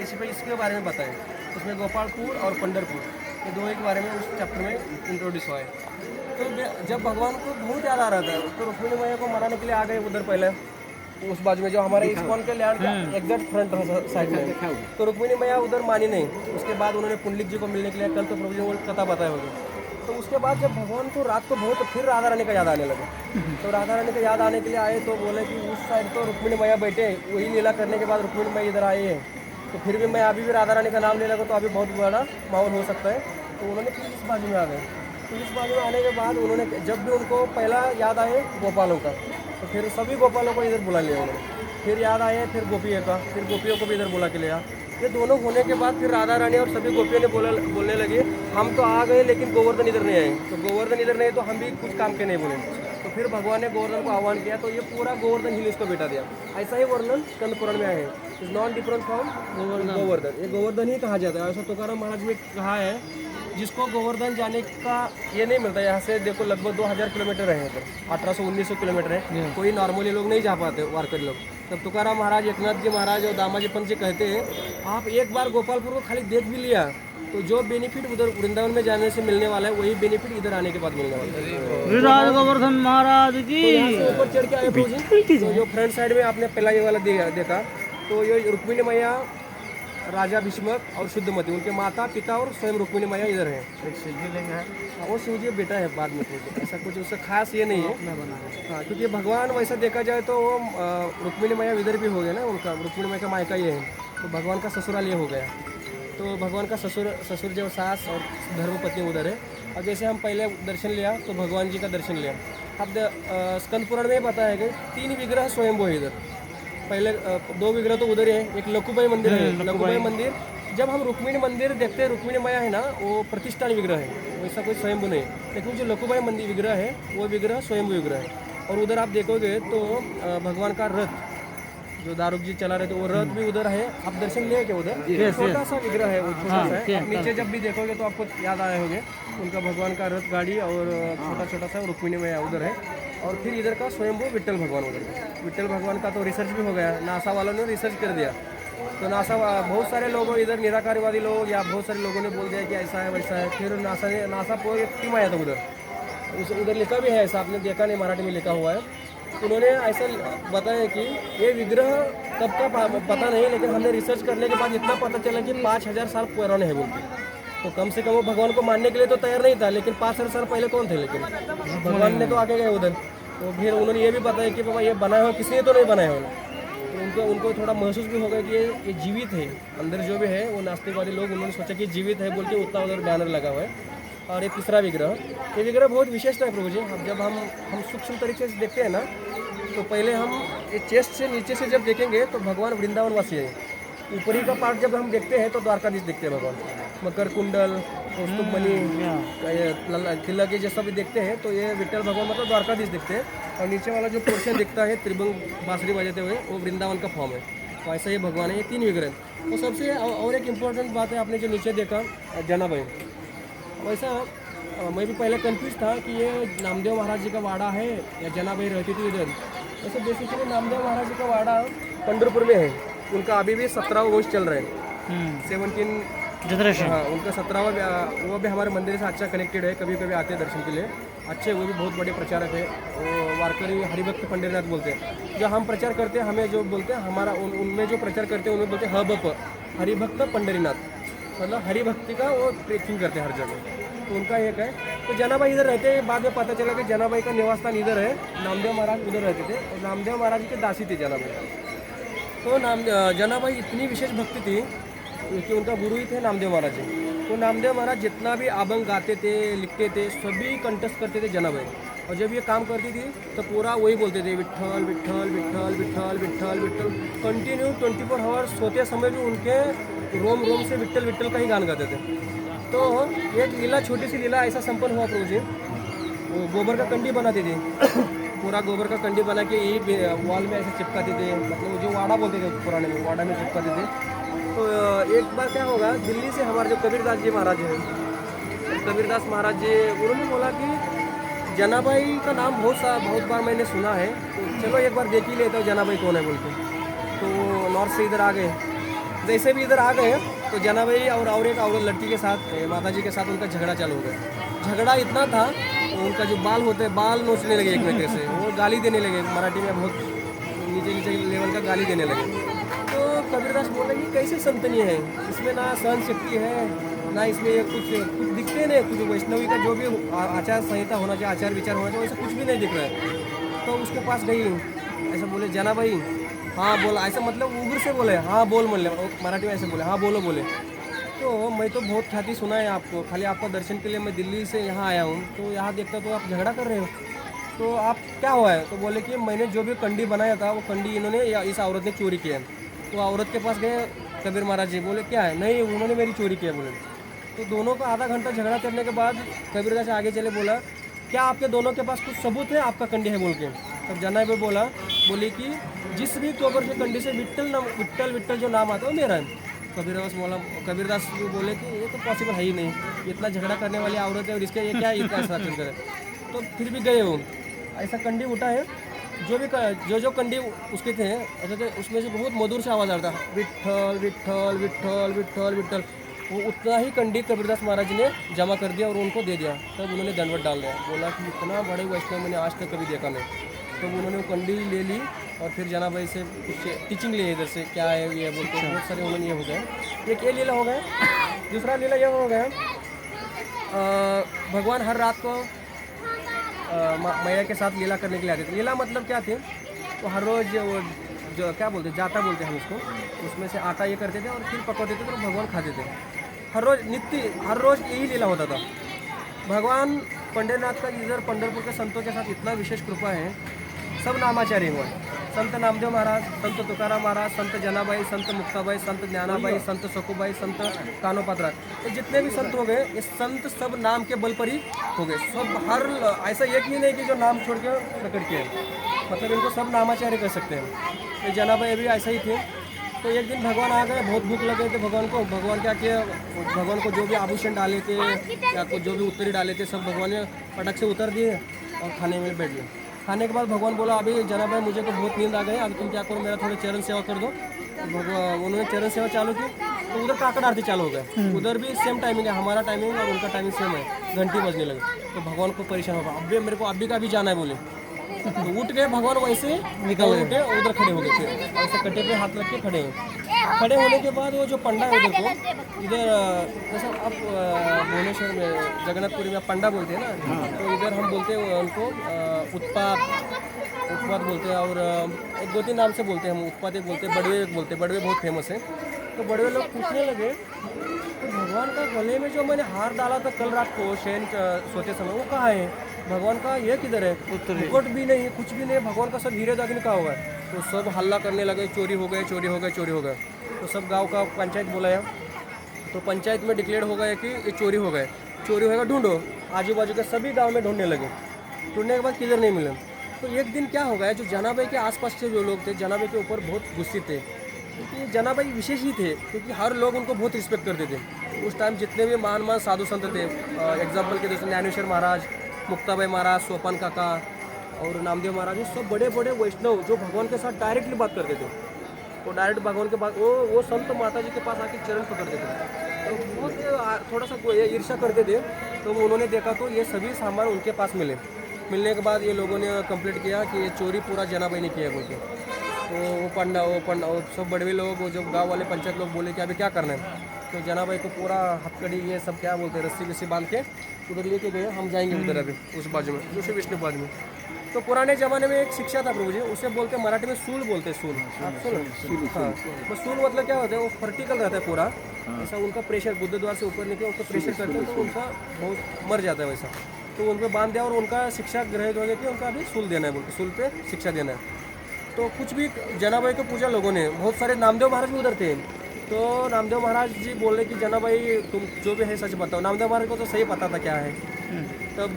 Specific इसके बारे में बताएं। उसमें गोपालपुर और पंढरपुर ये दो के बारे में उस चैप्टर में इंट्रोड्यूस हुआ है। तो जब भगवान को बहुत याद आ रहा था तो रुक्मिणी मैया को मनाने के लिए आ गए उधर पहले उस बाजू में जो हमारे इस्कॉन के लैंड का एग्जैक्ट फ्रंट साइड में। तो रुक्मिणी मैया उधर मानी नहीं। उसके बाद उन्होंने पुंडलिक जी को मिलने के लिए कल तो प्रभु जी वो कथा बताए होंगे। तो उसके बाद जब भगवान को रात को बहुत फिर राधा रानी का याद आने लगा तो राधा रानी का याद आने के लिए आए तो बोले कि उस साइड तो रुक्मिणी मैया बैठे वही लीला करने के बाद रुक्मिणी मैया इधर आए हैं तो फिर भी मैं अभी भी राधा रानी का नाम ले लगा तो अभी बहुत बड़ा माहौल हो सकता है। तो उन्होंने फिर इस बाजू में आ गए। तो इस बाजू में आने के बाद उन्होंने जब भी उनको पहला याद आए गोपालों का तो फिर सभी गोपालों को इधर बुला लिया उन्होंने। फिर याद आए फिर गोपियों का फिर गोपियों को भी इधर बुला के लिया। ये दोनों होने के बाद फिर राधा रानी और सभी गोपियों ने बोलने लगे हम तो आ गए लेकिन गोवर्धन इधर नहीं आए। तो गोवर्धन इधर नहीं तो हम भी कुछ काम के नहीं बोले। तो फिर भगवान ने गोवर्धन को आह्वान किया तो ये पूरा गोवर्धन हिल इसको बेटा दिया। ऐसा ही वर्णन स्कंद पुराण में आए हैं। Is not different from Govardhan. ये गोवर्धन ही कहा जाता है। ऐसा तुकाराम महाराज में कहा है जिसको गोवर्धन जाने का ये नहीं मिलता। यहाँ से देखो लगभग 2000 किलोमीटर है इधर 1800-1900 किलोमीटर है। कोई नॉर्मली लोग नहीं जा पाते वारकरी लोग। तब तुकाराम महाराज एकनाथ जी महाराज और दामाजी पंत जी कहते हैं आप एक बार गोपालपुर को खाली देख भी लिया तो जो बेनिफिट उधर वृंदावन में जाने से मिलने वाला है वही बेनिफिट इधर आने के बाद मिलने वाला है। गोवर्धन महाराज की ऊपर चढ़ के आए प्रभु जी। तो जो फ्रंट साइड में आपने पहला ये वाला देखा तो ये रुक्मिणी मैया राजा भीष्मक और शुद्धमती उनके माता पिता और स्वयं रुक्मिणी मैया इधर है। एक शिवलिंग है वो शिव जी बेटा है बाद में ऐसा कुछ उसका खास ये नहीं है। हाँ क्योंकि भगवान वैसा देखा जाए तो वो रुक्मिणी मैया इधर भी हो गया ना उनका रुक्मिणी मैया का मायका ये है तो भगवान का ससुराल ये हो गया। तो भगवान का ससुर जो सास और धर्मपत्नी उधर है। और जैसे हम पहले दर्शन लिया तो भगवान जी का दर्शन लिया। अब स्कंद पुराण में बताया गया 3 विग्रह स्वयंभू है इधर। पहले 2 विग्रह तो उधर है। एक लकुबाई मंदिर है। लकुबाई मंदिर जब हम रुक्मिणी मंदिर देखते हैं रुक्मिणी मैया है ना वो प्रतिष्ठान विग्रह है वैसा कोई स्वयंभू नहीं। लेकिन जो लकुबाई मंदिर विग्रह है वो विग्रह स्वयंभू विग्रह है। और उधर आप देखोगे तो भगवान का रथ जो दारुक जी चला रहे थे वो रथ भी उधर है। आप दर्शन लिए क्या उधर? छोटा सा विग्रह है वो छोटा सा है। नीचे जब भी देखोगे तो आपको याद आए होंगे उनका भगवान का रथ गाड़ी और छोटा सा रुक्मिणी मैया उधर है। और फिर इधर का स्वयंभू विट्ठल भगवान उधर। विट्ठल भगवान का तो रिसर्च भी हो गया। नासा वालों ने रिसर्च कर दिया। तो नासा बहुत सारे लोगों इधर निराकारवादी लोग या बहुत सारे लोगों ने बोल दिया कि ऐसा है वैसा है। फिर नासा पूरी टीम आया था उधर। उधर लिखा भी है ऐसा आपने देखा नहीं मराठी में लिखा हुआ है। उन्होंने ऐसा बताया कि ये विग्रह कब का पता नहीं लेकिन हमने रिसर्च करने के बाद इतना पता चला कि 5000 साल पुराने हैं बोलते। तो कम से कम वो भगवान को मानने के लिए तो तैयार नहीं था लेकिन 5000 साल पहले कौन थे लेकिन भगवान ने तो आगे गए उधर। तो फिर उन्होंने ये भी बताया कि बाबा ये बनाया हो किसी ने तो नहीं बनाया हो। तो उनको थोड़ा महसूस भी होगा कि ये जीवित है। अंदर जो भी है वो नास्तिकवादी लोग उन्होंने सोचा कि जीवित है बोल के उतना उधर बैनर लगा हुआ है। और ये तीसरा विग्रह ये विग्रह बहुत विशेष है प्रभु जी। अब जब हम सूक्ष्म तरीके से देखते हैं ना तो पहले हम ये चेस्ट से नीचे से जब देखेंगे तो भगवान वृंदावन वासी है। ऊपरी का पार्ट जब हम देखते हैं तो द्वारकाधीश दिखते हैं भगवान। मकर कुंडल कौस्तुभ मणि तिलक ये जैसा भी देखते हैं तो ये विट्ठल भगवान मतलब द्वारकाधीश दिखते हैं। और नीचे वाला जो पोर्शन दिखता है त्रिभंग बांसुरी बजाते हुए वो वृंदावन का फॉर्म है। तो ऐसा ये भगवान है। ये 3 विग्रह। तो सबसे और एक इम्पोर्टेंट बात है आपने जो नीचे देखा जनाबाई वैसा मैं भी पहले कंफ्यूज था कि ये नामदेव महाराज जी का वाड़ा है या जनाबाई रहती थी इधर। वैसे बेसिकली नामदेव महाराज जी का वाड़ा पंढरपुर में है। उनका अभी भी 17वां वंश चल रहा है 17 हाँ उनका 17वां वो भी हमारे मंदिर से अच्छा कनेक्टेड है। कभी कभी आते हैं दर्शन के लिए अच्छे। वो भी बहुत बड़े प्रचारक है। वो वारकरी हरिभक्त पंडितनाथ बोलते हैं। जो हम प्रचार करते हैं हमें जो बोलते हैं हमारा उनमें जो प्रचार करते हैं उनमें बोलते हैं हबप हरिभक्त पंडरीनाथ मतलब हरिभक्ति का वो प्रीचिंग करते हैं हर जगह। तो उनका एक है। तो जनाबाई इधर रहते हैं। बाद में पता चला कि जनाबाई का निवास स्थान इधर है। नामदेव महाराज उधर रहते थे और नामदेव महाराज की दासी थी जनाबाई। तो जनाबाई इतनी विशेष भक्ति थी कि उनका गुरु ही थे नामदेव महाराज जी। तो नामदेव महाराज जितना भी अभंग गाते थे लिखते थे सभी कंठस्थ करते थे जनाबाई। और जब ये काम करती थी तो पूरा वही बोलते थे विट्ठल विट्ठल विट्ठल विट्ठल विट्ठल विट्ठल कंटिन्यू 24 आवर्स सोते समय भी उनके रोम रोम से विट्ठल विट्ठल का ही गान गाते थे। तो एक लीला छोटी सी लीला ऐसा संपन्न हुआ प्रभु जी। वो गोबर का कंडी बनाती थी पूरा गोबर का कंडी बना के ये वॉल में ऐसे चिपकाते थे। मतलब जो वाड़ा बोलते थे पुराने में वाड़ा में चिपकाते थे। तो एक बार क्या होगा दिल्ली से हमारे जो कबीरदास जी महाराज हैं कबीरदास महाराज जी उन्होंने बोला कि जनाबाई का नाम बहुत बार मैंने सुना है तो चलो एक बार देख ही लेता हूँ जनाबाई कौन है बोल के। तो नॉर्थ से इधर आ गए जैसे भी इधर आ गए तो जना भाई और एक और लड़की के साथ माता जी के साथ उनका झगड़ा चालू हो गया। झगड़ा इतना था तो उनका जो बाल होते हैं बाल नोचने लगे एक दूसरे से, वो गाली देने लगे, मराठी में बहुत नीचे नीचे लेवल का गाली देने लगे। तो कबीरदास बोले कि कैसे संतनी है, इसमें ना सहन शक्ति है ना इसमें ये कुछ दिखते नहीं, कुछ वैष्णवी का जो भी आचार संहिता होना चाहिए, आचार विचार होना चाहिए, वैसा कुछ भी नहीं दिख रहा है। तो उसके पास गई, ऐसा बोले जना भाई हाँ बोला, ऐसा मतलब उग्र से बोले हाँ बोल, मराठी में ऐसे बोले हाँ बोलो बोले। तो मैं तो बहुत ख्याति सुना है आपको, खाली आपका दर्शन के लिए मैं दिल्ली से यहाँ आया हूँ, तो यहाँ देखता तो आप झगड़ा कर रहे हो, तो आप क्या हुआ है? तो बोले कि मैंने जो भी कंडी बनाया था वो कंडी इन्होंने या इस औरत ने चोरी किया है। तो औरत के पास गए कबीर महाराज जी, बोले क्या है? नहीं उन्होंने मेरी चोरी किया बोले। तो दोनों का आधा घंटा झगड़ा करने के बाद कबीरदास आगे चले, बोला क्या आपके दोनों के पास कुछ सबूत है आपका कंडी है बोल के? तब जना भाई बोली कि जिस भी तोबर के कंडी से विट्ठल विट्ठल जो नाम आता है वो मेरा है। कबीरदास बोले कि ये तो पॉसिबल है ही नहीं, इतना झगड़ा करने वाली औरत है और इसके ये क्या इतना ऐसा करे। तो फिर भी गए वो, ऐसा कंडी उठा है, जो कंडी उसके थे तो उसमें से बहुत मधुर से आवाज़ आ रहा था, विट्ठल विट्ठल विट्ठल विट्ठल विट्ठल। वो उतना ही कंडी कबीरदास महाराज ने जमा कर दिया और उनको दे दिया। तब उन्होंने दंडवत डाल दिया, बोला कि इतना बड़े वैष्णव मैंने आज तक कभी देखा नहीं। तो उन्होंने वो कंडी ले ली और फिर जना भाई से कुछ टीचिंग ली इधर से, क्या है ये बोलते हैं, बहुत सारे उन्होंने ये हो गए। एक ये लीला हो गया, दूसरा लीला ये हो गया, भगवान हर रात को मैया के साथ लीला करने के लिए आते थे। लीला मतलब क्या थे, तो हर रोज़ वो जो क्या बोलते जाता बोलते हैं हम उसको, उसमें से आटा ये करते थे और फिर पकौते थे तो भगवान खाते थे। हर रोज़ यही लीला होता था। भगवान पंढरनाथ का इधर पंढरपुर के संतों के साथ इतना विशेष कृपा है, सब नामाचार्य हुआ है। संत नामदेव महाराज, संत तुकाराम महाराज, संत जनाबाई, संत मुक्ताबाई, संत ज्ञानाबाई, संत सखुबाई, संत कानोपात्रा, ये जितने भी संत हो गए ये संत सब नाम के बल पर ही हो गए। सब हर ऐसा एक ही नहीं कि जो नाम छोड़ के प्रकट किए, मतलब इनको सब नामाचार्य कर सकते हैं। ये जनाबाई भी ऐसा ही थे। तो एक दिन भगवान आ गए, बहुत भूख लगे थे भगवान को। भगवान क्या किया, भगवान को जो भी आभूषण डाले थे या जो भी उत्तरी डाले थे सब भगवान ने पटक से उतर दिए और खाने में बैठ गए। खाने के बाद भगवान बोला अभी जना भाई मुझे तो बहुत नींद आ गई, अभी तुम क्या करो मेरा थोड़ी चरण सेवा कर दो। उन्होंने चरण सेवा चालू की तो उधर काकड़ आरती चालू हो गया। उधर भी सेम टाइमिंग है, हमारा टाइमिंग और उनका टाइमिंग सेम है। घंटी बजने लगे तो भगवान को परेशान होगा, अभी मेरे को अभी का भी जाना है बोले। तो उठ गए भगवान, वैसे निकल उठे उधर खड़े हो गए, फिर ऐसे कटे पे हाथ रख के खड़े हुए। खड़े होने के बाद वो जो पंडा है उधर को इधर जैसा आप भुवनेश्वर में जगन्नाथपुरी में पंडा बोलते हैं ना, तो इधर हम बोलते हैं उनको उत्पाद बोलते हैं और एक दो तीन नाम से बोलते हैं हम। उत्पाद एक बोलते हैं, बड़वे एक बोलते हैं, बड़वे बहुत फेमस है। तो बड़वे लोग पूछने लगे तो भगवान का गले में जो मैंने हार डाला था कल रात को शयन सोते समय वो कहाँ है? भगवान का ये किधर है? मुकुट भी नहीं, कुछ भी नहीं, भगवान का सब हीरे दागिने कहाँ हुआ है? तो सब हल्ला करने लगे, चोरी हो गए चोरी हो गए चोरी हो गए। तो सब गांव का पंचायत बुलाया, तो पंचायत में डिक्लेयर हो गया कि ये चोरी हो गए, चोरी होगा ढूंढो। आजू बाजू के सभी गांव में ढूंढने लगे, ढूंढने के बाद किधर नहीं मिले। तो एक दिन क्या हो गया, जो जनाबाई के आसपास के जो लोग थे जनाबाई के ऊपर बहुत गुस्से थे, क्योंकि जनाबाई विशेष ही थे, क्योंकि हर लोग उनको बहुत रिस्पेक्ट करते थे। उस टाइम जितने भी महान साधु संत थे, एग्जाम्पल के जैसे ज्ञानेश्वर महाराज, मुक्ताबाई महाराज, सोपान काका और नामदेव महाराज, सब बड़े बड़े वैष्णव जो भगवान के साथ डायरेक्टली बात करते थे। वो डायरेक्ट भगवान के पास वो संत माता जी के पास आके चरण पकड़ते थे। तो बहुत थोड़ा सा ईर्ष्या करते थे। तो उन्होंने देखा तो ये सभी सामान उनके पास मिलने के बाद ये लोगों ने कंप्लीट किया कि ये चोरी पूरा जनाबाई ने किया बोल के। तो वो पंडा वो सब बड़वे लोग, वो जो गांव वाले पंचायत लोग बोले कि अभी क्या करना है। तो जनाबाई को पूरा हथकड़ी ये सब क्या बोलते हैं रस्सी वस्सी बांध के उधर लेके गए, हम जाएंगे उधर अभी उस बाजू में, दूसरे विष्णुपाद में। तो पुराने ज़माने में एक शिक्षा था प्रभु जी, उसे बोलते मराठी में सूल बोलते हैं, सूल। आप सुनो हाँ, तो सूल मतलब क्या होता है, वो वर्टिकल रहता है पूरा ऐसा, उनका प्रेशर बुद्ध द्वार से ऊपर निकले उसको प्रेशर करते हैं तो उनका बहुत मर जाता है वैसा। तो उन पर बांध दिया और उनका शिक्षा ग्रहित हो गया कि उनका अभी सूल देना है बोलते, सूल पे शिक्षा देना है। तो कुछ भी जनाबाई को पूजा लोगों ने, बहुत सारे नामदेव महाराज भी उधर थे। तो नामदेव महाराज जी बोले कि जनाबाई तुम जो भी है सच बताओ। नामदेव महाराज को तो सही पता था क्या है। तब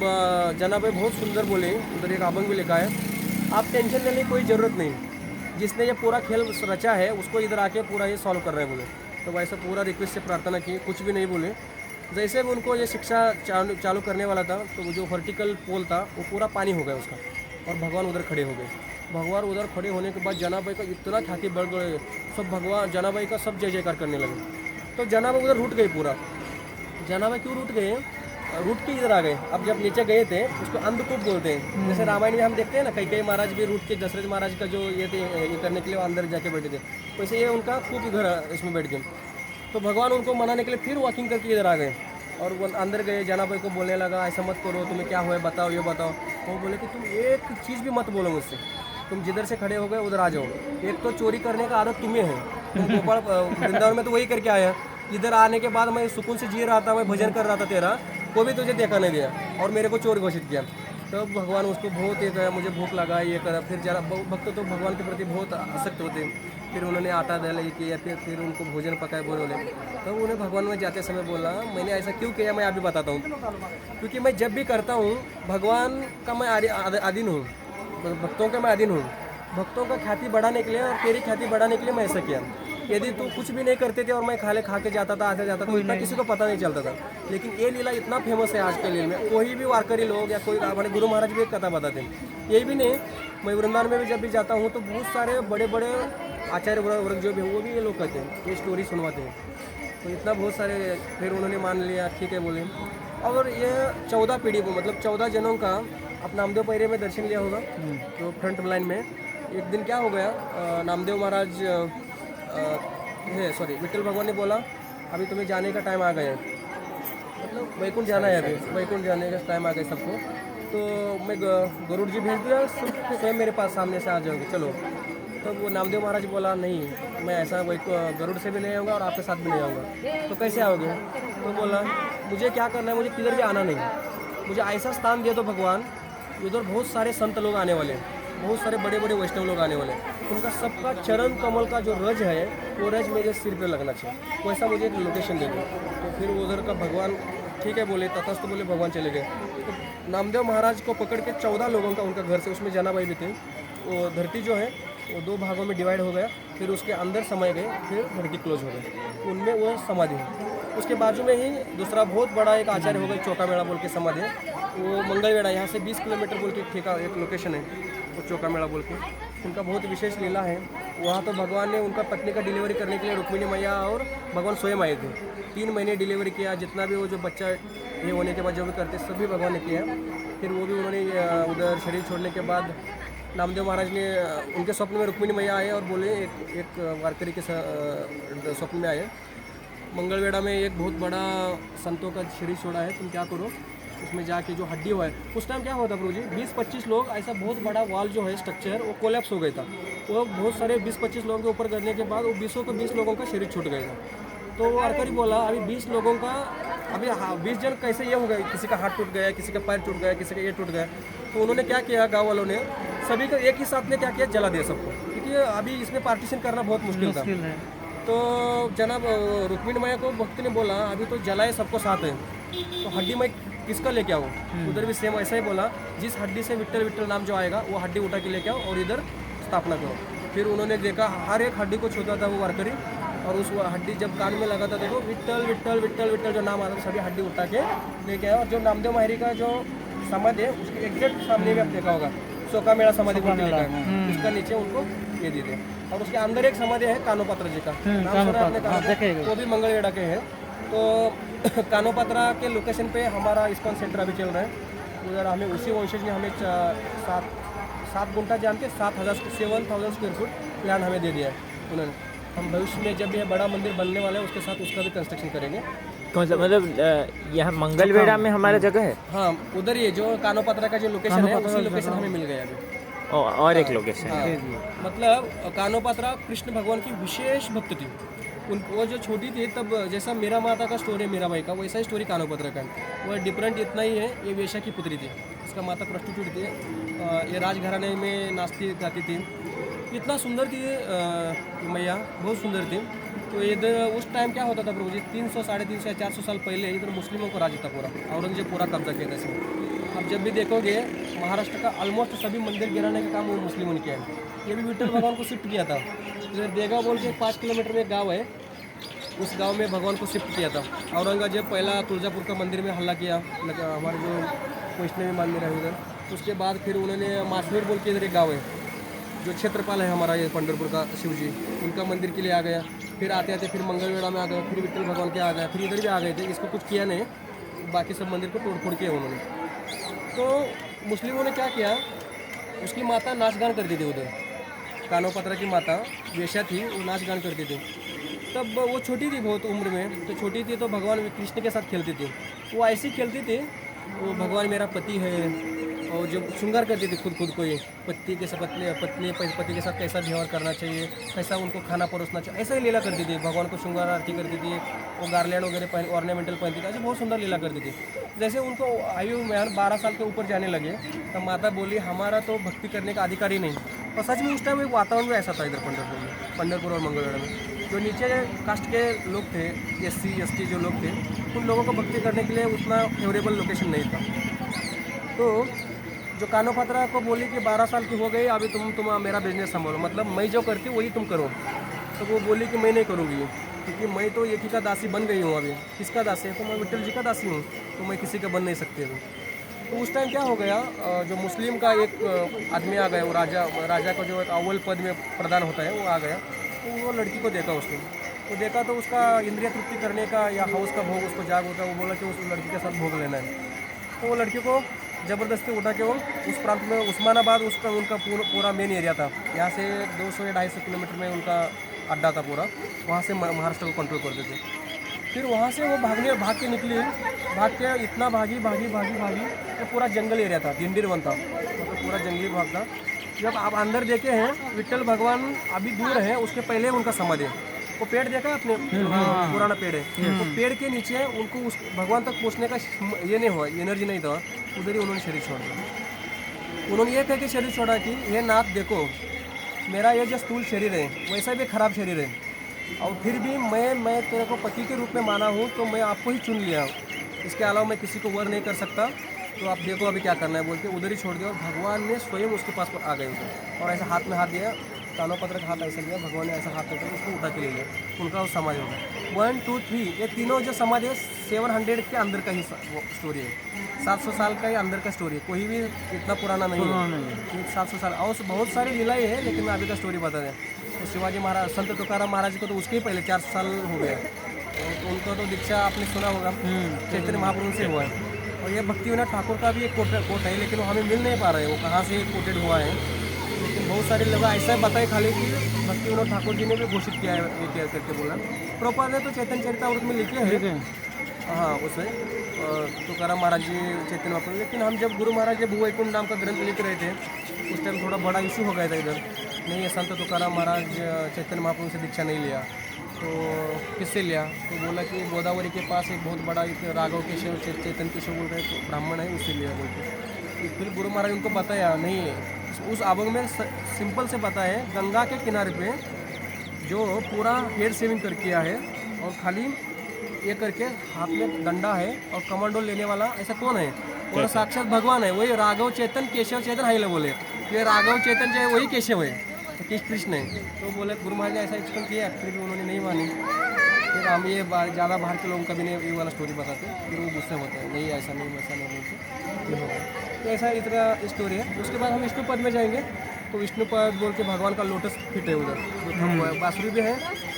जनाबाई बहुत सुंदर बोले, उधर एक अभंग भी लिखा है, आप टेंशन लेने की कोई ज़रूरत नहीं, जिसने ये पूरा खेल रचा है उसको इधर आके पूरा ये सॉल्व कर रहे हैं बोले। तो वैसा पूरा रिक्वेस्ट से प्रार्थना की, कुछ भी नहीं बोले। जैसे भी उनको ये शिक्षा चालू करने वाला था तो वो जो वर्टिकल पोल था वो पूरा पानी हो गया उसका, और भगवान उधर खड़े हो गए। भगवान उधर खड़े होने के बाद जनाबाई का इतना ख्याति बढ़ गए, सब भगवान जनाबाई का सब जय जयकार करने लगे। तो जनाबाई उधर रूठ गई पूरा। जनाबाई क्यों रूठ गए? रूट के इधर आ गए। अब जब नीचे गए थे उसको अंधकूप बोलते हैं। जैसे रामायण में हम देखते हैं ना, कई महाराज भी रूट के दशरथ महाराज का जो ये थे ये करने के लिए अंदर जाके बैठे थे, वैसे ये उनका कूप घर इसमें बैठ गए। तो भगवान उनको मनाने के लिए फिर वॉकिंग करके इधर आ गए और वो अंदर गए। जनाबाई को बोलने लगा ऐसा मत करो, तुम्हें क्या हुआ है बताओ, ये बताओ। वो बोले कि तुम एक चीज़ भी मत बोलो मुझसे, तुम जिधर से खड़े हो गए उधर आ जाओ। एक तो चोरी करने का आदत तुम्हें है, तुम गोपाल वृंदावन में तो वही करके आया। इधर आने के बाद मैं सुकून से जी रहा था, मैं भजन कर रहा था तेरा, कोई भी तुझे देखा नहीं दिया और मेरे को चोर घोषित किया। तो भगवान उसको बहुत ये कहा, मुझे भूख लगा, ये करा। फिर जरा भक्त तो भगवान के प्रति बहुत आसक्त होते हैं। फिर उन्होंने आटा डाला ये किया, फिर उनको भोजन पकाए बोले। तो उन्हें भगवान में जाते समय बोला मैंने ऐसा क्यों किया, मैं अभी बताता हूँ। क्योंकि मैं जब भी करता हूँ भगवान का मैं अधीन हूँ, भक्तों का मैं अधीन हूँ। भक्तों का ख्याति बढ़ाने के लिए और तेरी ख्याति बढ़ाने के लिए मैं ऐसा किया। यदि तू कुछ भी नहीं करते थे और मैं खा के जाता था, आते जाता था, तो इतना किसी को पता नहीं चलता था। लेकिन ये लीला इतना फेमस है आज के लीला में, कोई भी वारकरी लोग या कोई हमारे गुरु महाराज भी एक कथा बताते हैं। यही भी नहीं, मैं वृंदावन में भी जब भी जाता हूँ तो बहुत सारे बड़े बड़े आचार्य वर्ग जो भी हैं वो भी ये लोग कहते हैं, ये स्टोरी सुनवाते हैं। तो इतना बहुत सारे, फिर उन्होंने मान लिया ठीक है बोले। और ये 14 पीढ़ी को मतलब 14 जनों का आप नामदेव पैरे में दर्शन लिया होगा तो फ्रंट लाइन में। एक दिन क्या हो गया, नामदेव महाराज है सॉरी विठल भगवान ने बोला अभी तुम्हें जाने का टाइम आ गया है, मतलब वैकुंठ जाना है, अभी वैकुंठ जाने का टाइम आ गया सबको। तो मैं गरुड़ जी भेज दिया, स्वयं मेरे पास सामने से आ जाओगे चलो। तो वो नामदेव महाराज बोला नहीं मैं ऐसा गरुड़ से भी नहीं आऊँगा और आपके साथ भी नहीं आऊँगा। तो कैसे आओगे? तो बोला मुझे क्या करना है, मुझे किधर भी आना नहीं, मुझे ऐसा स्थान दिया तो भगवान उधर बहुत सारे संत लोग आने वाले हैं, बहुत सारे बड़े बड़े वैष्णव लोग आने वाले हैं, उनका सबका चरण कमल का जो रज है वो रज मेरे सिर पे लगना चाहिए, वैसा मुझे एक लोकेशन दे दो। तो फिर उधर का भगवान ठीक है बोले, तथस्थ बोले, भगवान चले गए। तो नामदेव महाराज को पकड़ के 14 लोगों का उनका घर से, उसमें जनाबाई भी थे, वो धरती जो है वो 2 भागों में डिवाइड हो गया। फिर उसके अंदर समाये गए, फिर धरती क्लोज हो गई, उनमें वो समाधि है। उसके बाजू में ही दूसरा बहुत बड़ा एक आचार्य हो गए, चौका मेड़ा बोल के समाधि है, वो मंगलवेड़ा यहाँ से 20 किलोमीटर बोल के ठेका एक लोकेशन है, वो चौका मेड़ा बोल के। उनका बहुत विशेष लीला है वहाँ। तो भगवान ने उनका पत्नी का डिलीवरी करने के लिए रुक्मिणी मैया और भगवान स्वयं आए थे। 3 महीने डिलीवरी किया, जितना भी वो जो बच्चा ये होने के बाद जो भी करते सभी भगवान ने किया। फिर वो भी उन्होंने उधर शरीर छोड़ने के बाद नामदेव महाराज ने उनके स्वप्न में रुक्मिणी मैया आए और बोले, एक वारकरी के स्वप्न में आए, मंगलवेड़ा में एक बहुत बड़ा संतों का शरीर छोड़ा है, तुम क्या करो उसमें जाके जो हड्डी हुआ है। उस टाइम क्या हुआ था प्रभु जी, 20-25 लोग, ऐसा बहुत बड़ा वॉल जो है स्ट्रक्चर वो कोलैप्स हो गया था। वो बहुत सारे 20-25 लोगों के ऊपर करने के बाद वो 20 लोगों का शरीर छूट गया था। तो वो वारकरी बोला अभी 20 लोगों का, अभी 20 जन कैसे ये हो गए, किसी का हाथ टूट गया, किसी का पैर टूट गया, किसी का ये टूट गया। तो उन्होंने क्या किया, गाँव वालों ने सभी को एक ही साथ में क्या किया, जला दिया सबको, क्योंकि अभी इसमें पार्टीशन करना बहुत मुश्किल था। तो जनाब रुक्मिणी मैया को भक्त ने बोला अभी तो जलाए सबको साथ है, तो हड्डी मैं किसका लेके आओ? उधर भी सेम ऐसा ही बोला, जिस हड्डी से विट्ठल विट्ठल नाम जो आएगा वो हड्डी उठा के लेके आओ और इधर स्थापना करो। फिर उन्होंने देखा हर एक हड्डी को छूता था वो वारकरी, और उस हड्डी जब कान में लगा था देखो विट्ठल विट्ठल विट्ठल विट्ठल जो नाम आता था सभी हड्डी उठा के लेके आए। और जो नामदेव माहिरी का जो समाधि है उसके एग्जैक्ट सामने में आप देखा होगा, चौका मेड़ा समाधि बोल के लिखा है, उसका नीचे उनको ये दे दे। और उसके अंदर एक समाधि है कानोपात्र जी का, नाम सुना आपने कहा, वो भी मंगलवेड़ा के है। तो कानोपात्रा के लोकेशन पे हमारा इस्कॉन सेंटर अभी चल रहा है। उधर हमें उसी वंशज ने हमें 7 गुंठा जान के 7,000 स्क्वायर फुट प्लान हमें दे दिया है उन्होंने। हम भविष्य में जब ये बड़ा मंदिर बनने वाला है उसके साथ उसका भी कंस्ट्रक्शन करेंगे। कौन सा मतलब यहाँ मंगलवेड़ा में हमारा जगह है? हाँ उधर ये जो कानोपात्रा का जो लोकेशन है उसी लोकेशन हमें मिल गया अभी। और एक लोकेशन है, मतलब कानोपात्रा कृष्ण भगवान की विशेष भक्त थी। वो जो छोटी थी तब जैसा मेरा माता का स्टोरी है मीराबाई का, वैसा ही स्टोरी कानोपात्रा का है। वो डिफरेंट इतना ही है, ये वेश्या की पुत्री थी, इसका माता प्रस्टिट्यूट थी, ये राजघराने में नाचती गाती थी, इतना सुंदर थी मैया, बहुत सुंदर थी। तो इधर उस टाइम क्या होता था प्रभु जी, 300, 350 या 400 साल पहले इधर मुस्लिमों को राज था पूरा, औरंगजेब पूरा कब्जा किया था इसमें। अब जब भी देखोगे महाराष्ट्र का ऑलमोस्ट सभी मंदिर गिराने का काम वो मुस्लिमों ने किया है। ये भी विट्ठल भगवान को शिफ्ट किया था। इधर देगा बोल के 5 किलोमीटर में गाँव है, उस गांव में भगवान को शिफ्ट किया था। औरंगजेब पहला तुलजापुर का मंदिर में हल्ला किया, हमारे जो वैष्णवी मंदिर है उधर। उसके बाद फिर उन्होंने मासवेर बोल के इधर एक गाँव है, जो क्षेत्रपाल है हमारा ये पंढरपुर का शिव जी, उनका मंदिर के लिए आ गया। फिर आते आते फिर मंगलवेढ़ा में आ गए, फिर विट्ठल भगवान के आ गए, फिर इधर भी आ गए थे। इसको कुछ किया नहीं, बाकी सब मंदिर को तोड़ फोड़ किया उन्होंने। तो मुस्लिमों ने क्या किया, उसकी माता नाच गान करती थी उधर, कानोपत्रा की माता वेश्या थी, वो नाच गान करती थी। तब वो छोटी थी बहुत उम्र में, तो छोटी थी तो भगवान कृष्ण के साथ खेलती थी। वो ऐसी खेलती थी, वो भगवान मेरा पति है, और जब श्रृंगार करती थी खुद को, ये पति के साथ पति के साथ कैसा व्यवहार करना चाहिए, कैसा उनको खाना परोसना चाहिए, ऐसा ही लीला करती थी। भगवान को श्रृंगार आरती करती थी, वो गार्लैंड वगैरह ऑर्नामेंटल पहनती थी, ऐसे बहुत सुंदर लीला करती थी। जैसे उनको आयु में 12 साल के ऊपर जाने लगे, तब माता बोली हमारा तो भक्ति करने का अधिकार ही नहीं। और सच में उस टाइम एक वातावरण भी ऐसा था इधर पंढरपुर और मंगलवेढ़ा में। जो नीचे कास्ट के लोग थे, SC ST जो लोग थे, उन लोगों को भक्ति करने के लिए उतना फेवरेबल लोकेशन नहीं था। तो जो कानोपत्रा को बोली कि 12 साल की हो गई, अभी तुम मेरा बिजनेस संभालो, मतलब मैं जो करती हूँ वही तुम करो। तो वो बोली कि मैं नहीं करूँगी, क्योंकि मैं तो एक ही का दासी बन गई हूँ। अभी किसका दासी है, तो मैं विट्ठल जी का दासी हूँ, तो मैं किसी का बन नहीं सकती अभी। तो उस टाइम क्या हो गया, जो मुस्लिम का एक आदमी आ गया, वो राजा का जो एक अव्वल पद में प्रदान होता है, वो आ गया। तो वो लड़की को देखा उसने, तो देखा तो उसका इंद्रिय तृप्ति करने का या हाउस का भोग उसको जाग होता है। वो बोला कि उस लड़की के साथ भोग लेना है। तो वो लड़की को ज़बरदस्ती उठा के वो उस प्रांत में, उस्मानाबाद उसका उनका पूरा मेन एरिया था, यहाँ से 200 या 250 किलोमीटर में उनका अड्डा था पूरा, वहाँ से महाराष्ट्र को कंट्रोल करते थे। फिर वहाँ से वो भाग के निकली, भाग के इतना भागी तो पूरा जंगल एरिया था, दिंडीरवन था, मतलब पूरा जंगली भाग था। जब आप अंदर देखे हैं, विट्ठल भगवान अभी दूर है, उसके पहले उनका समाधि है। वो पेड़ देखा आपने, पुराना पेड़ है, तो पेड़ के नीचे उनको उस भगवान तक पहुँचने का ये नहीं हुआ, एनर्जी नहीं था, उधर ही उन्होंने शरीर छोड़ दिया। उन्होंने ये कह के शरीर छोड़ा कि ये नाथ देखो, मेरा ये जो स्थूल शरीर है वैसा भी खराब शरीर है, और फिर भी मैं तेरे को पति के रूप में माना हूँ, तो मैं आपको ही चुन लिया, इसके अलावा मैं किसी को वर नहीं कर सकता, तो आप देखो अभी क्या करना है बोल के उधर ही छोड़ दिया। और भगवान ने स्वयं उसके पास आ गए उधर, और ऐसा हाथ में हाथ दिया, कानोपत्र का हाथ ऐसा दिया, भगवान ने ऐसा हाथ देकर उसको उठा के ले लिया, उनका उस समाधि हो गया। 1 2 3 ये तीनों जो समाधि है 700 के अंदर का ही स्टोरी है, 700 साल का ही अंदर का स्टोरी है, कोई भी इतना पुराना नहीं है, 700 साल। और बहुत सारी लीलाएँ हैं, लेकिन मैं अभी का स्टोरी बता दें। तो शिवाजी महाराज, संत तुकाराम महाराज को तो उसके ही पहले 4 साल हो गए, तो उनको तो दीक्षा आपने सुना होगा, चैतन्य महाप्रभु से हुआ है। और ये भक्ति विनोद ठाकुर का भी एक कोट है, लेकिन वो हमें मिल नहीं पा रहे, वो कहाँ से कोटेड हुआ है। लेकिन बहुत सारे लोग ऐसा बताए खाली कि भक्ति विनोद ठाकुर जी ने भी घोषित किया है, ये क्या करके बोला। प्रॉपर ने तो चैतन्य चरितामृत में लिखे हैं, हाँ उसमें तुकाराम महाराज जी, चैतन्य महाप्रभु। लेकिन हम जब गुरु महाराज जब वैकुंठ नाम का ग्रंथ लिख रहे थे, उस टाइम थोड़ा बड़ा इशू हो गया था इधर, नहीं ये संत तुकाराम महाराज चैतन्य महाप्रभु से दीक्षा नहीं लिया, तो किससे लिया, तो बोला कि गोदावरी के पास एक बहुत बड़ा एक राघव केशव चैतन्य केशव बोल रहे तो ब्राह्मण है, उससे लिया बोलते। फिर गुरु महाराज उनको बताया नहीं, उस अभंग में सिंपल से बताया, गंगा के किनारे पे जो पूरा हेड सेविंग कर किया है, और खाली ये करके हाथ में डंडा है और कमांडो लेने वाला ऐसा कौन है, और साक्षात भगवान है, वही राघव चेतन केशव चेतन हाई बोले, ये राघव चेतन जो है वही केशव है, कृष्ण है। तो बोले गुरु महाराज ने ऐसा एक्सप्लेन किया, फिर भी उन्होंने नहीं मानी। फिर हम ये ज़्यादा बाहर के लोगों का भी नहीं ये वाला स्टोरी बताते, फिर वो गुस्से होते हैं, नहीं ऐसा नहीं वैसा नहीं बोलते, ये होगा। तो ऐसा इतना स्टोरी है। उसके बाद हम विष्णुपद में जाएंगे, तो विष्णुपद बोल के भगवान का लोटस फिट है उधर, बांसुरी भी है,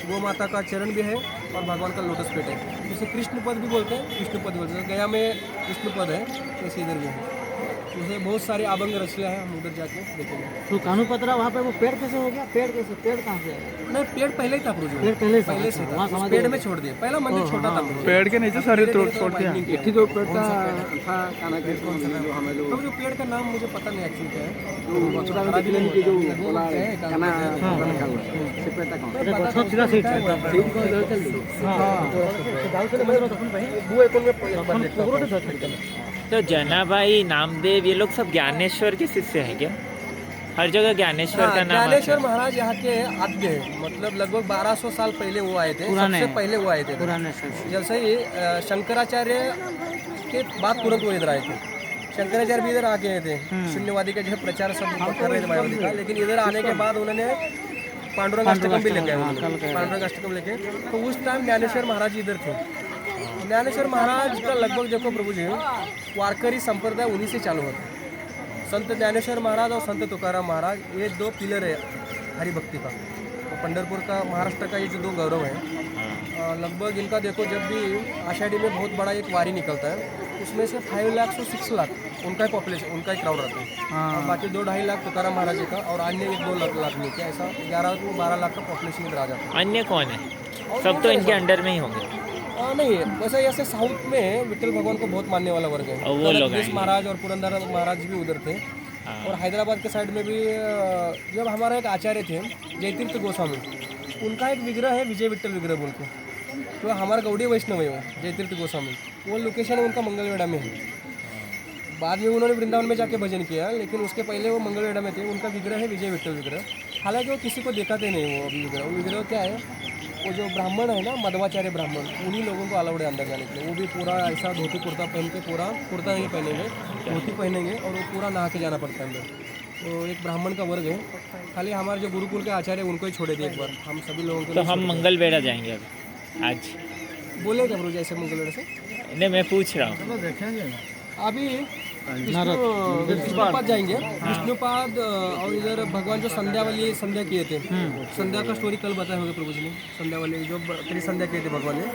गौ माता का चरण भी है, और भगवान का लोटस फिट है। जैसे कृष्णपद भी बोलते हैं, विष्णुपद बोलते हैं, गया में विष्णुपद है, जैसे इधर भी है। उसमें बहुत सारे अभंग रचना है, हम उधर जाके देखेंगे। तो कानोपत्रा वहाँ पे वो पेड़ कैसे हो गया, पेड़ कहाँ से आया? नहीं, पेड़ पहले ही था प्रभु, पेड़ पहले से था, उस पेड़ में छोड़ दिया, पहला मंदिर छोटा था, पेड़ के नीचे सारे छोड़ दिया। एक ही तो पेड़ का था, काना पेड़ कौन सा जो हमें तो जो पेड़ का नाम मुझे पता नहीं एक्चुअली क्या है, जो मथुरा में दिल्ली के जो बोला काना लिखा हुआ है, से पेड़ का कौन सा सीधा सीट है, सीट कौन सा चल रही? हां तो जनाबाई, नामदेव, ये लोग सब ज्ञानेश्वर के शिष्य हैं क्या? हर जगह ज्ञानेश्वर का नाम ज्ञानेश्वर महाराज यहाँ के आद्य है, मतलब लगभग 1200 साल पहले वो आए थे, सबसे पहले वो आए थे पुराने। जैसे ही शंकराचार्य के बाद तुरंत वो इधर आए थे। शंकराचार्य भी इधर आके आए थे, शून्यवादी का जो प्रचार सब कर रहे थे मायावादी का, लेकिन इधर आने के बाद उन्होंने पांडुरंग अष्टकम भी लेके आए, पांडुरंग अष्टकम लेके। तो उस टाइम ज्ञानेश्वर महाराज इधर थे। ज्ञानेश्वर महाराज का लगभग देखो प्रभु जी, वारकरी संप्रदाय उन्हीं से चालू होता है, संत ज्ञानेश्वर महाराज और संत तुकाराम महाराज ये दो पिलर है हरि भक्ति का। तो पंढरपुर का, महाराष्ट्र का ये जो दो गौरव है, लगभग इनका देखो जब भी आषाढ़ी में बहुत बड़ा एक वारी निकलता है, उसमें से 5 लाख से 6 लाख उनका ही पॉपुलेशन, उनका ही क्राउड रहता है। और बाकी 2-2.5 लाख तुकाराम महाराज जी का और अन्य 1-2 लाख नहीं क्या, ऐसा 11-12 लाख का पॉपुलेशन इधर आ जाता है। अन्य कौन है? सब तो इनके अंडर में ही होंगे। नहीं है वैसे, ऐसे साउथ में विठल भगवान को बहुत मानने वाला वर्ग है। और वो लोग जगदीश महाराज और पुरंदर महाराज भी उधर थे। और हैदराबाद के साइड में भी जब हमारा एक आचार्य थे जयतीर्थ गोस्वामी, उनका एक विग्रह है विजय विठल विग्रह बोल के, तो हमारा गौड़ी वैष्णव है वो जयतीर्थ गोस्वामी, वो लोकेशन है उनका मंगलवेढ़ा में है। बाद में उन्होंने वृंदावन में जाके भजन किया, लेकिन उसके पहले वो मंगलवेढ़ा में थे। उनका विग्रह है विजय विठल विग्रह। हालांकि वो किसी को दिखाते नहीं वो अभी विग्रह। वो विग्रह क्या है, वो जो ब्राह्मण है ना, मध्वाचार्य ब्राह्मण, उन्हीं लोगों को अलाउड है अंदर जाने के लिए। वो भी पूरा ऐसा धोती कुर्ता पहन के, पूरा कुर्ता नहीं पहनेंगे, धोती पहनेंगे और वो पूरा नहा के जाना पड़ता है अंदर। तो एक ब्राह्मण का वर्ग है। खाली हमारे जो गुरुकुल के आचार्य उनको ही छोड़े थे एक बार, हम सभी लोगों को तो हम मंगलवेढ़ा जाएंगे अभी आज। बोले क्या गुरुजी ऐसे मंगलवेढ़ा से? नहीं, मैं पूछ रहा हूँ। अभी विष्णुपाद जाएंगे। विष्णुपाद और इधर भगवान जो संध्या वाली संध्या किए थे, संध्या का स्टोरी कल बताए होंगे प्रभु जी ने। संध्या वाली जो त्रिसंध्या किए थे भगवान ने,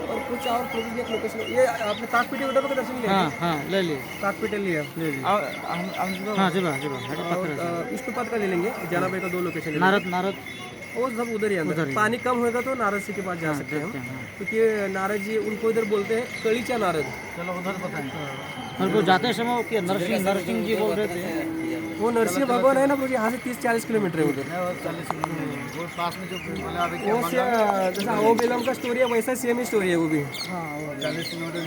और कुछ और प्रभु जी एक लोकेशन। ये आपने ताकपीठी उधर का दर्शन लिया? हाँ ले लिए ताकपीठ लिया। हाँ जी और विष्णुपाद का ले लेंगे। जनाबाई का 2 लोकेशन। नारद वो सब उधर ही अंदर। पानी कम होगा तो नारद जी के पास जा सकते हैं हम, क्योंकि नारद जी उनको इधर बोलते हैं कलीचा नारद। चलो उधर बताएंगे। मेरे को जाते समय कि नरसिंह जी बोल रहे थे, वो नरसिंह भगवान है ना प्रभु जी, यहाँ से 30-40 किलोमीटर है उधर। वो पास में जो वो जैसा वो बेलम का स्टोरी है वैसा सेम ही स्टोरी है वो भी। हाँ 40 किलोमीटर